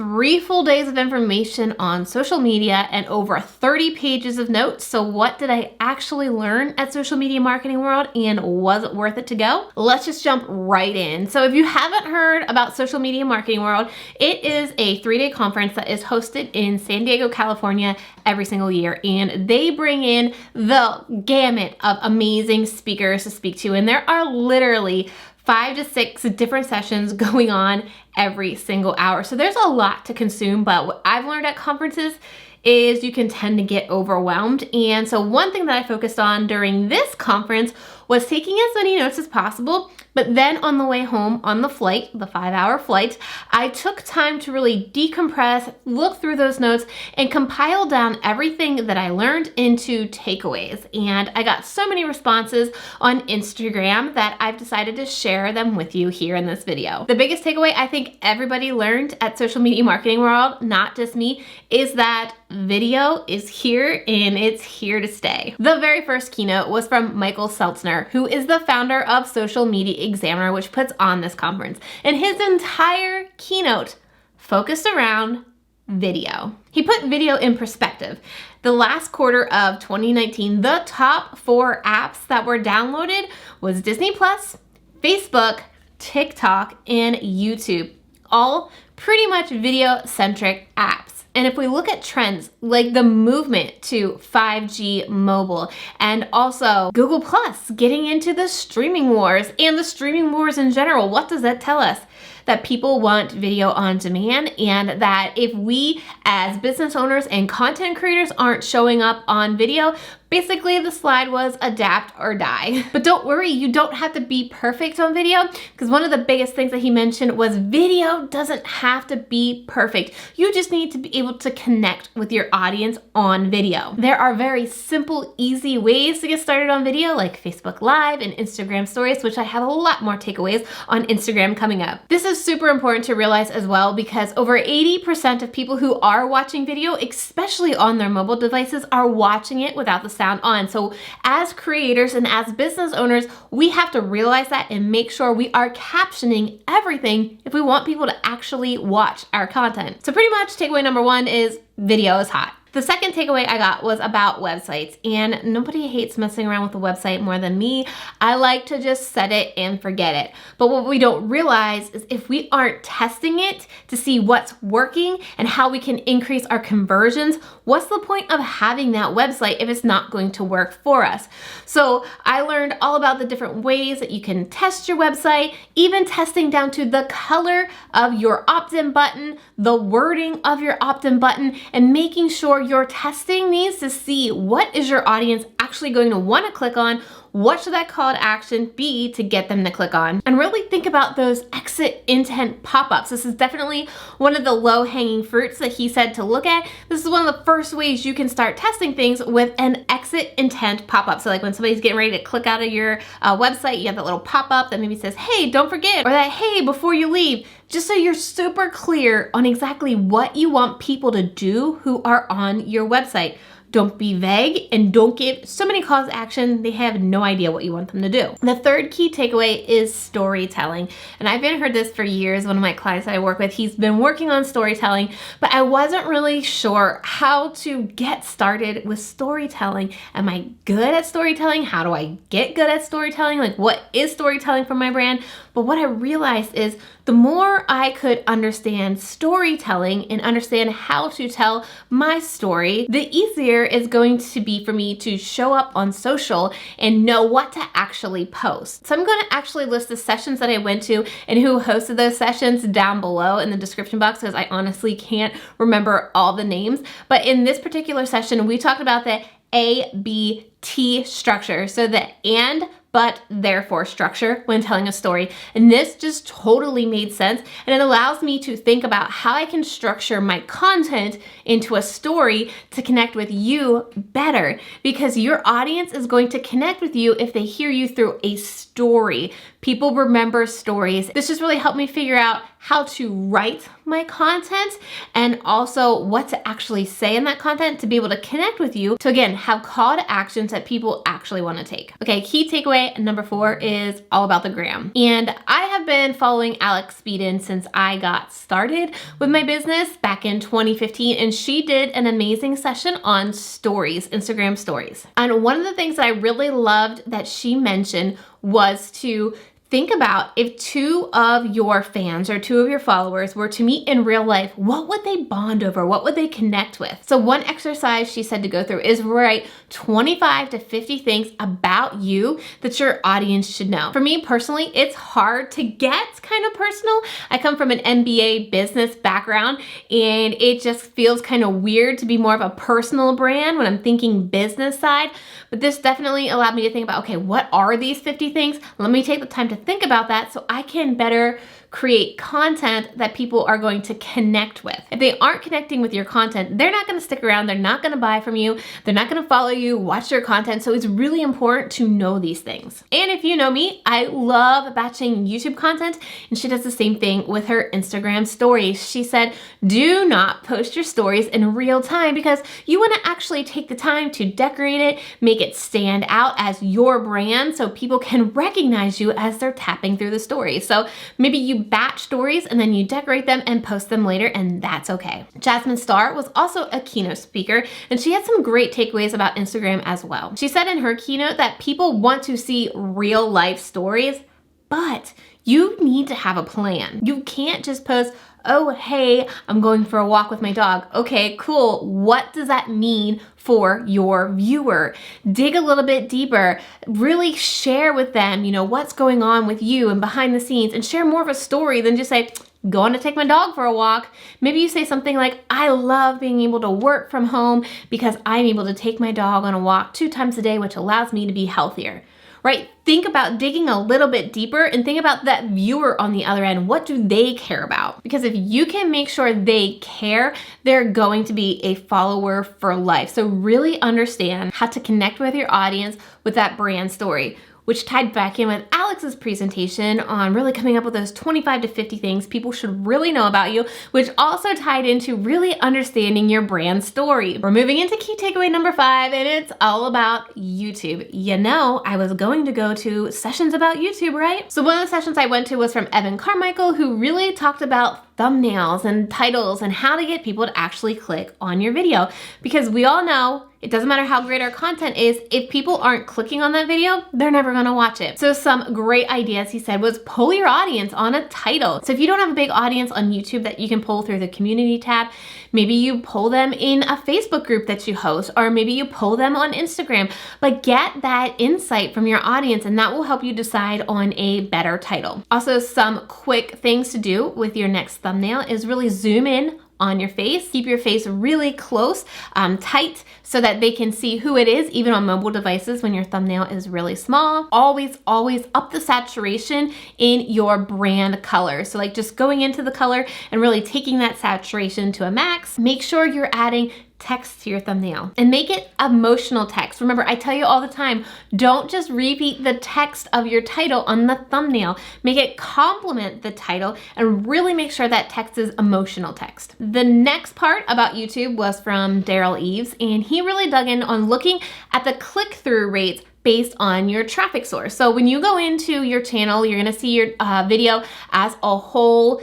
3 full days of information on social media and over 30 pages of notes. So what did I actually learn at Social Media Marketing World, and was it worth it to go? Let's just jump right in. So if you haven't heard about Social Media Marketing World, it is a 3-day conference that is hosted in San Diego, California every single year, and they bring in the gamut of amazing speakers to speak to, and there are literally 5 to 6 different sessions going on every single hour. So there's a lot to consume, but what I've learned at conferences is you can tend to get overwhelmed. And so one thing that I focused on during this conference was taking as many notes as possible, but then on the way home on the flight, the 5-hour flight, I took time to really decompress, look through those notes, and compile down everything that I learned into takeaways. And I got so many responses on Instagram that I've decided to share them with you here in this video. The biggest takeaway I think everybody learned at Social Media Marketing World, not just me, is that video is here and it's here to stay. The very first keynote was from Michael Seltzner, who is the founder of Social Media Examiner, which puts on this conference. And his entire keynote focused around video. He put video in perspective. The last quarter of 2019, the top 4 apps that were downloaded was Disney Plus, Facebook, TikTok, and YouTube. All pretty much video-centric apps. And if we look at trends like the movement to 5G mobile and also Google Plus getting into the streaming wars and the streaming wars in general, what does that tell us? That people want video on demand, and that if we as business owners and content creators aren't showing up on video, basically the slide was adapt or die. But don't worry, you don't have to be perfect on video, because one of the biggest things that he mentioned was video doesn't have to be perfect. You just need to be able to connect with your audience on video. There are very simple, easy ways to get started on video, like Facebook Live and Instagram Stories, which I have a lot more takeaways on Instagram coming up. This is super important to realize as well, because over 80% of people who are watching video, especially on their mobile devices, are watching it without the sound on. So as creators and as business owners, we have to realize that and make sure we are captioning everything if we want people to actually watch our content. So pretty much takeaway number 1 is video is hot. The second takeaway I got was about websites, and nobody hates messing around with a website more than me. I like to just set it and forget it. But what we don't realize is if we aren't testing it to see what's working and how we can increase our conversions, what's the point of having that website if it's not going to work for us? So I learned all about the different ways that you can test your website, even testing down to the color of your opt-in button, the wording of your opt-in button, and making sure your testing needs to see what is your audience actually going to want to click on, what should that call to action be to get them to click on, and really think about those exit intent pop-ups. This is definitely one of the low-hanging fruits that he said to look at. This is one of the first ways you can start testing things with an exit intent pop-up. So like when somebody's getting ready to click out of your website, you have that little pop-up that maybe says, hey, don't forget, or that, hey, before you leave, just so you're super clear on exactly what you want people to do who are on your website. Don't be vague and don't give so many calls to action they have no idea what you want them to do. The third key takeaway is storytelling. And I've been heard this for years. One of my clients that I work with, he's been working on storytelling, but I wasn't really sure how to get started with storytelling. Am I good at storytelling? How do I get good at storytelling? Like, what is storytelling for my brand? But what I realized is the more I could understand storytelling and understand how to tell my story, the easier it's going to be for me to show up on social and know what to actually post. So I'm going to actually list the sessions that I went to and who hosted those sessions down below in the description box, because I honestly can't remember all the names. But in this particular session, we talked about the ABT structure. So the and, but, therefore structure when telling a story. And this just totally made sense. And it allows me to think about how I can structure my content into a story to connect with you better, because your audience is going to connect with you if they hear you through a story. People remember stories. This just really helped me figure out how to write my content and also what to actually say in that content to be able to connect with you, to again have call to actions that people actually want to take. Okay, key takeaway number 4 is all about the gram. And I have been following Alex Speeden since I got started with my business back in 2015, and she did an amazing session on stories, Instagram stories. And one of the things that I really loved that she mentioned was to think about, if 2 of your fans or 2 of your followers were to meet in real life, what would they bond over? What would they connect with? So one exercise she said to go through is write 25 to 50 things about you that your audience should know. For me personally, it's hard to get kind of personal. I come from an MBA business background, and it just feels kind of weird to be more of a personal brand when I'm thinking business side. But this definitely allowed me to think about, okay, what are these 50 things? Let me take the time to think about that so I can better create content that people are going to connect with. If they aren't connecting with your content, they're not going to stick around. They're not going to buy from you. They're not going to follow you, watch your content. So it's really important to know these things. And if you know me, I love batching YouTube content, and she does the same thing with her Instagram stories. She said, do not post your stories in real time because you want to actually take the time to decorate it, make it stand out as your brand so people can recognize you as they're tapping through the story. So maybe you batch stories and then you decorate them and post them later, and that's okay. Jasmine Star was also a keynote speaker, and she had some great takeaways about Instagram as well. She said in her keynote that people want to see real life stories, but you need to have a plan. You can't just post, oh, hey, I'm going for a walk with my dog. Okay, cool. What does that mean for your viewer? Dig a little bit deeper, really share with them, what's going on with you and behind the scenes, and share more of a story than just say, going to take my dog for a walk. Maybe you say something like, I love being able to work from home because I'm able to take my dog on a walk 2 times a day, which allows me to be healthier. Right? Think about digging a little bit deeper and think about that viewer on the other end. What do they care about? Because if you can make sure they care, they're going to be a follower for life. So really understand how to connect with your audience with that brand story, which tied back in with Alex's presentation on really coming up with those 25 to 50 things people should really know about you, which also tied into really understanding your brand story. We're moving into key takeaway number 5, and it's all about YouTube. I was going to go to sessions about YouTube, right? So one of the sessions I went to was from Evan Carmichael, who really talked about thumbnails and titles and how to get people to actually click on your video. Because we all know it doesn't matter how great our content is, if people aren't clicking on that video, they're never gonna watch it. So some great ideas he said was pull your audience on a title. So if you don't have a big audience on YouTube that you can pull through the community tab, maybe you pull them in a Facebook group that you host, or maybe you pull them on Instagram, but get that insight from your audience, and that will help you decide on a better title. Also, some quick things to do with your next thumbnail is really zoom in on your face. Keep your face really close, tight, so that they can see who it is, even on mobile devices when your thumbnail is really small. Always up the saturation in your brand color. So like just going into the color and really taking that saturation to a max. Make sure you're adding text to your thumbnail and make it emotional text. Remember, I tell you all the time, don't just repeat the text of your title on the thumbnail. Make it complement the title and really make sure that text is emotional text. The next part about YouTube was from Daryl Eves, and he really dug in on looking at the click-through rates based on your traffic source. So when you go into your channel, you're gonna see your video as a whole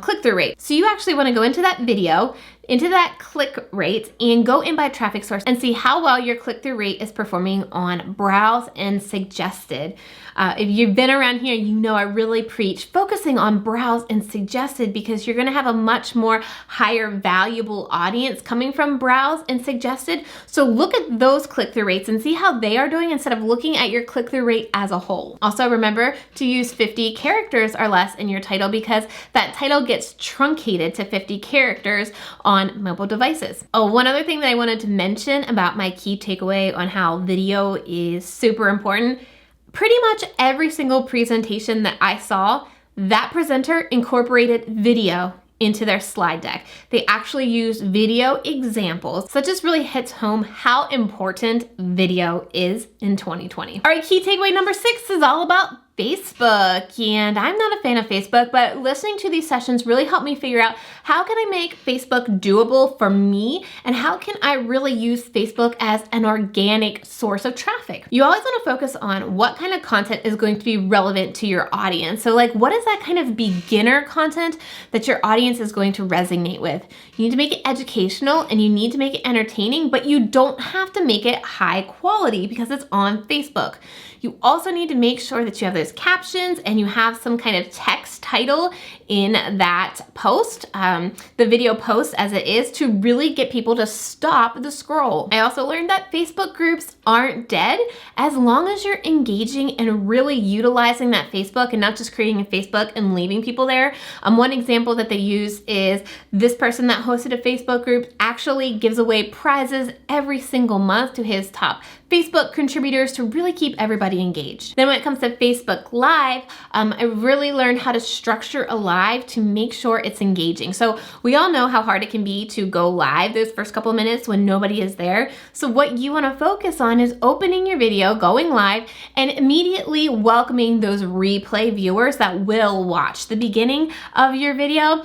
click-through rate. So you actually wanna go into that video, into that click rate, and go in by traffic source and see how well your click-through rate is performing on browse and suggested. If you've been around here, you know I really preach focusing on browse and suggested because you're gonna have a much more higher valuable audience coming from browse and suggested. So look at those click-through rates and see how they are doing instead of looking at your click-through rate as a whole. Also remember to use 50 characters or less in your title because that title gets truncated to 50 characters on mobile devices. Oh, one other thing that I wanted to mention about my key takeaway on how video is super important. Pretty much every single presentation that I saw, that presenter incorporated video into their slide deck. They actually used video examples. So it just really hits home how important video is in 2020. All right, key takeaway number 6 is all about Facebook, and I'm not a fan of Facebook, but listening to these sessions really helped me figure out how can I make Facebook doable for me, and how can I really use Facebook as an organic source of traffic. You always want to focus on what kind of content is going to be relevant to your audience. So like, what is that kind of beginner content that your audience is going to resonate with? You need to make it educational and you need to make it entertaining, but you don't have to make it high quality because it's on Facebook. You also need to make sure that you have those captions and you have some kind of text title in that post, the video post as it is, to really get people to stop the scroll. I also learned that Facebook groups aren't dead as long as you're engaging and really utilizing that Facebook and not just creating a Facebook and leaving people there. One example that they use is this person that hosted a Facebook group actually gives away prizes every single month to his top Facebook contributors to really keep everybody engaged. Then when it comes to Facebook Live, I really learned how to structure a live to make sure it's engaging. So we all know how hard it can be to go live those first couple of minutes when nobody is there. So what you want to focus on is opening your video, going live, and immediately welcoming those replay viewers that will watch the beginning of your video.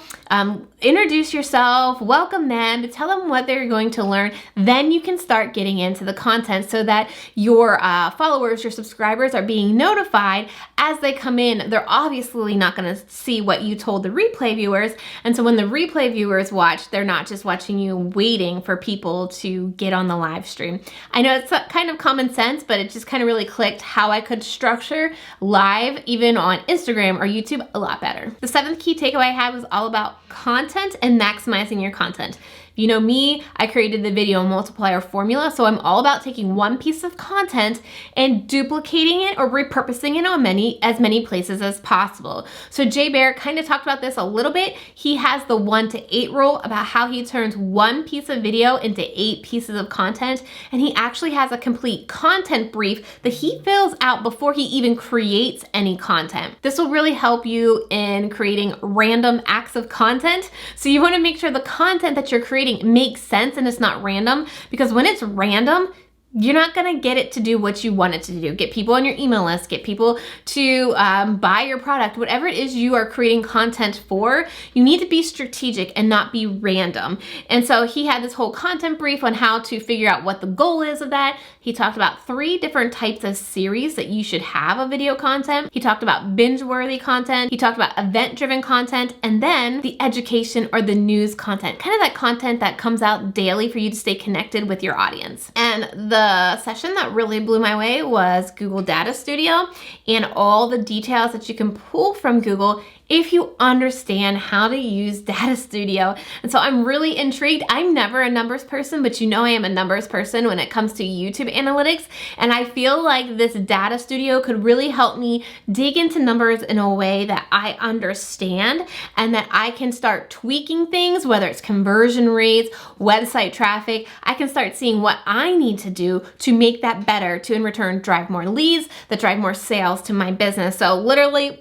Introduce yourself, welcome them, tell them what they're going to learn. Then you can start getting into the content so that your followers, your subscribers are being notified as they come in. They're obviously not going to see what you told the replay viewers. And so when the replay viewers watch, they're not just watching you waiting for people to get on the live stream. I know it's kind of common sense, but it just kind of really clicked how I could structure live even on Instagram or YouTube a lot better. The 7th key takeaway I had was all about content and maximizing your content. You know me, I created the video multiplier formula, so I'm all about taking one piece of content and duplicating it or repurposing it on as many places as possible. So Jay Baer kind of talked about this a little bit. He has the 1 to 8 rule about how he turns one piece of video into 8 pieces of content, and he actually has a complete content brief that he fills out before he even creates any content. This will really help you in creating random acts of content. So you want to make sure the content that you're creating makes sense and it's not random, because when it's random, you're not gonna get it to do what you want it to do. Get people on your email list, get people to buy your product, whatever it is you are creating content for, you need to be strategic and not be random. And so he had this whole content brief on how to figure out what the goal is of that. He talked about 3 different types of series that you should have of video content. He talked about binge-worthy content. He talked about event-driven content, and then the education or the news content, kind of that content that comes out daily for you to stay connected with your audience. And the session that really blew my way was Google Data Studio and all the details that you can pull from Google if you understand how to use Data Studio. And so I'm really intrigued. I'm never a numbers person, but you know I am a numbers person when it comes to YouTube analytics. And I feel like this Data Studio could really help me dig into numbers in a way that I understand and that I can start tweaking things, whether it's conversion rates, website traffic. I can start seeing what I need to do to make that better, to in return drive more leads, that drive more sales to my business. So literally,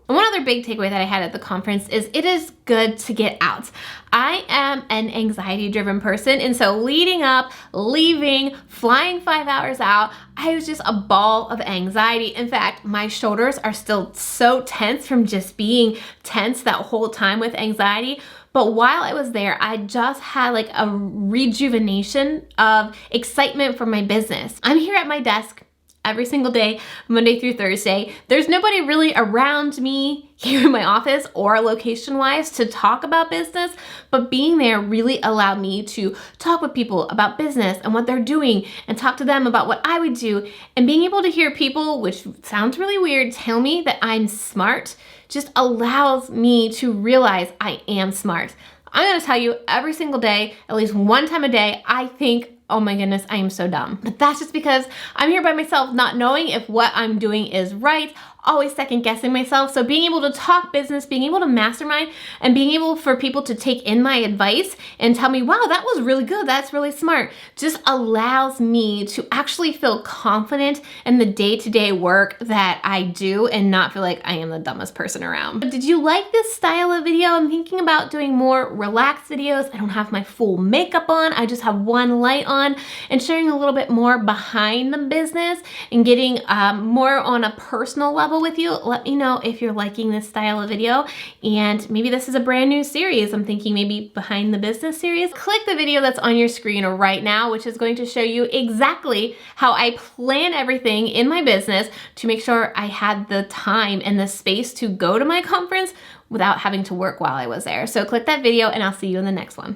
one other big takeaway that I had at the conference is it is good to get out. I am an anxiety-driven person, and so leading up, leaving, flying 5 hours out, I was just a ball of anxiety. In fact, my shoulders are still so tense from just being tense that whole time with anxiety. But while I was there, I just had like a rejuvenation of excitement for my business. I'm here at my desk every single day, Monday through Thursday. There's nobody really around me here in my office or location-wise to talk about business, but being there really allowed me to talk with people about business and what they're doing and talk to them about what I would do. And being able to hear people, which sounds really weird, tell me that I'm smart just allows me to realize I am smart. I'm gonna tell you every single day, at least one time a day, I think, oh my goodness, I am so dumb. But that's just because I'm here by myself, not knowing if what I'm doing is right. always second guessing myself. So being able to talk business, being able to mastermind, and being able for people to take in my advice and tell me, wow, that was really good, that's really smart, just allows me to actually feel confident in the day-to-day work that I do and not feel like I am the dumbest person around. Did you like this style of video? I'm thinking about doing more relaxed videos. I don't have my full makeup on, I just have one light on, and sharing a little bit more behind the business and getting more on a personal level with you. Let me know if you're liking this style of video, and maybe this is a brand new series. I'm thinking maybe behind the business series. Click the video that's on your screen right now, which is going to show you exactly how I plan everything in my business to make sure I had the time and the space to go to my conference without having to work while I was there. So click that video and I'll see you in the next one.